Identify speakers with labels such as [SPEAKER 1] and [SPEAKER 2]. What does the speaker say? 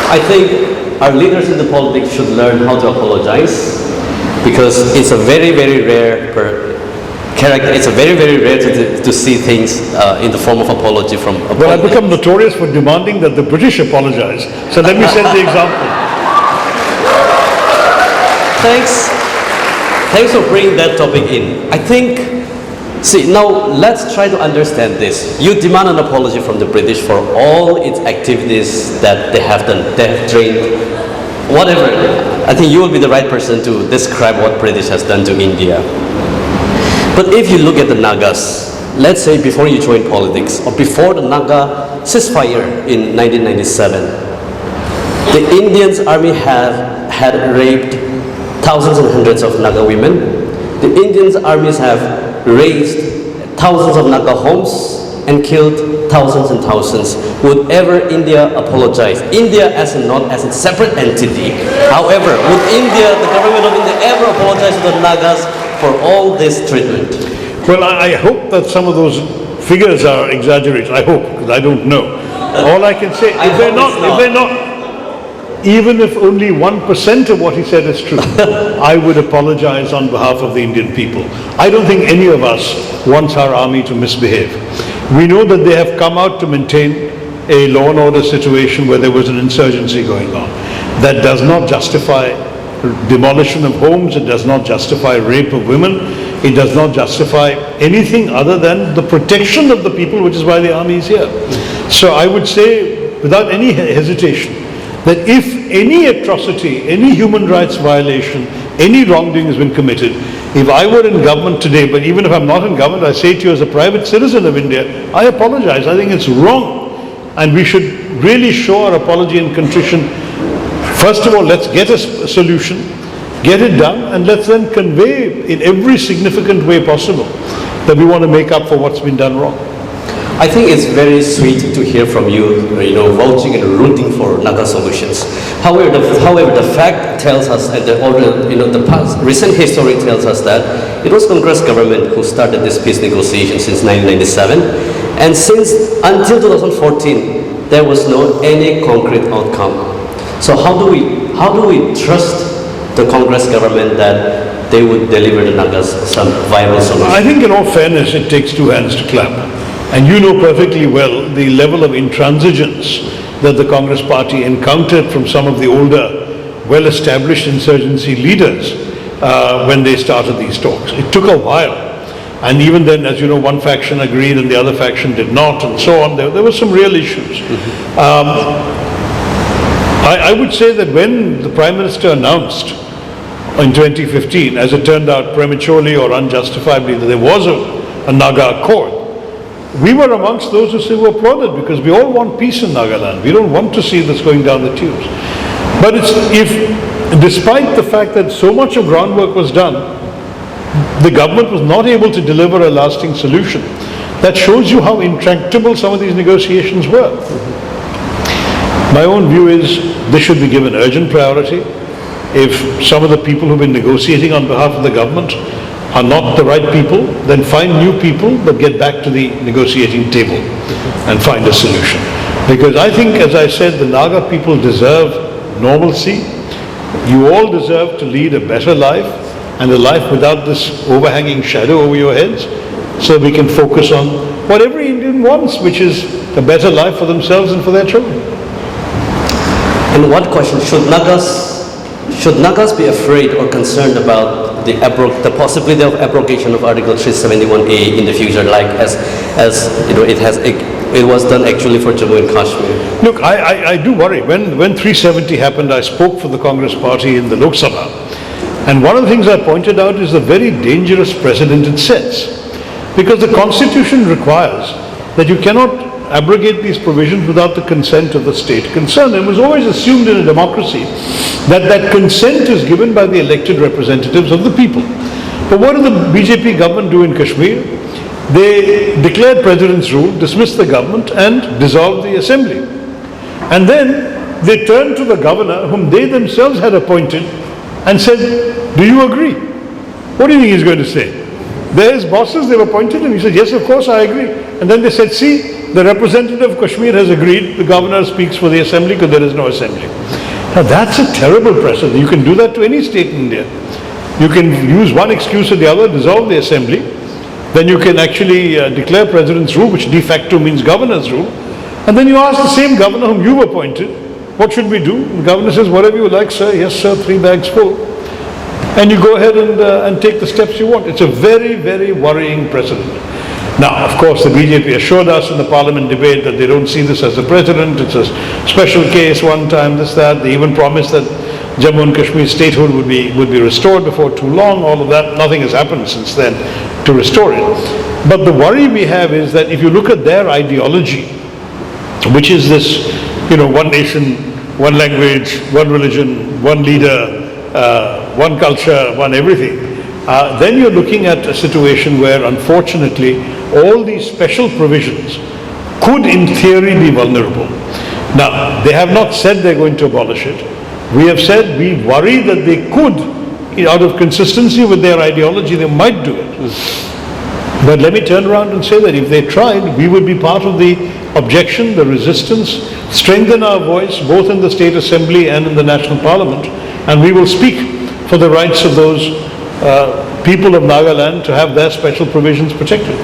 [SPEAKER 1] I think our leaders in the politics should learn how to apologize, because it's a very, very rare character. It's a very, very rare to see things in the form of apology from a
[SPEAKER 2] Well, I've become notorious for demanding that the British apologize. So let me set the example.
[SPEAKER 1] Thanks for bringing that topic in. I think, see, now let's try to understand this. You demand an apology from the British for all its activities that they have done, they have trained, whatever. I think you will be the right person to describe what British has done to India. But if you look at the Nagas, let's say before you join politics, or before the Naga ceasefire in 1997, the Indian army had raped thousands and hundreds of Naga women. The Indian armies have razed thousands of Naga homes and killed thousands and thousands. Would ever India apologize? India as a separate entity. However, would the government of India ever apologize to the Nagas for all this treatment?
[SPEAKER 2] Well, I hope that some of those figures are exaggerated. I hope, because I don't know. All I can say, if they're not, even if only 1% of what he said is true, I would apologize on behalf of the Indian people. I don't think any of us wants our army to misbehave. We know that they have come out to maintain a law and order situation where there was an insurgency going on. That does not justify demolition of homes, it does not justify rape of women, it does not justify anything other than the protection of the people, which is why the army is here. So I would say, without any hesitation, that if any atrocity, any human rights violation, any wrongdoing has been committed, if I were in government today, but even if I'm not in government, I say to you as a private citizen of India, I apologize. I think it's wrong. And we should really show our apology and contrition. First of all, let's get a solution, get it done, and let's then convey in every significant way possible that we want to make up for what's been done wrong.
[SPEAKER 1] I think it's very sweet to hear from you, vouching and rooting for Naga solutions. However, the fact tells us, and the past recent history tells us that it was Congress government who started this peace negotiation since 1997, and until 2014, there was no any concrete outcome. So how do we trust the Congress government that they would deliver the Nagas some viable solution?
[SPEAKER 2] I think in all fairness, it takes two hands to clap. And you know perfectly well the level of intransigence that the Congress party encountered from some of the older, well-established insurgency leaders when they started these talks. It took a while. And even then, as you know, one faction agreed and the other faction did not, and so on. There were some real issues. I would say that when the Prime Minister announced in 2015, as it turned out prematurely or unjustifiably, that there was a Naga Accord, we were amongst those who applauded, because we all want peace in Nagaland. We don't want to see this going down the tubes. But despite the fact that so much of groundwork was done, the government was not able to deliver a lasting solution. That shows you how intractable some of these negotiations were. My own view is this should be given urgent priority. If some of the people who've been negotiating on behalf of the government are not the right people, then find new people, but get back to the negotiating table and find a solution. Because I think, as I said, the Naga people deserve normalcy. You all deserve to lead a better life, and a life without this overhanging shadow over your heads, so we can focus on what every Indian wants, which is a better life for themselves and for their children.
[SPEAKER 1] And one question, should Nagas be afraid or concerned about the possibility of abrogation of Article 371A in the future, like as it was done actually for Jammu and Kashmir?
[SPEAKER 2] Look, I do worry. When 370 happened, I spoke for the Congress party in the Lok Sabha, and one of the things I pointed out is the very dangerous precedent it sets, because the Constitution requires that you cannot abrogate these provisions without the consent of the state concerned. It was always assumed in a democracy that consent is given by the elected representatives of the people. But what did the BJP government do in Kashmir? They declared President's rule, dismissed the government, and dissolved the assembly. And then they turned to the governor, whom they themselves had appointed, and said, "Do you agree?" What do you think he's going to say? They're his bosses, they've appointed him. He said, "Yes, of course, I agree." And then they said, "See, the representative of Kashmir has agreed, the governor speaks for the assembly because there is no assembly. Now that's a terrible precedent. You can do that to any state in India. You can use one excuse or the other, dissolve the assembly, then you can actually declare president's rule, which de facto means governor's rule, and then you ask the same governor whom you appointed, what should we do? The governor says, whatever you like, sir. Yes, sir, 3 bags full. And you go ahead and take the steps you want. It's a very, very worrying precedent. Now, of course, the BJP assured us in the parliament debate that they don't see this as a precedent. It's a special case, one time, this, that. They even promised that Jammu and Kashmir statehood would be restored before too long. All of that, nothing has happened since then to restore it. But the worry we have is that if you look at their ideology, which is this, one nation, one language, one religion, one leader, one culture, one everything, then you're looking at a situation where, unfortunately, all these special provisions could, in theory, be vulnerable. Now, they have not said they're going to abolish it. We have said we worry that they could, out of consistency with their ideology, they might do it. But let me turn around and say that if they tried, we would be part of the objection, the resistance, strengthen our voice both in the state assembly and in the national parliament, and we will speak for the rights of those people of Nagaland to have their special provisions protected.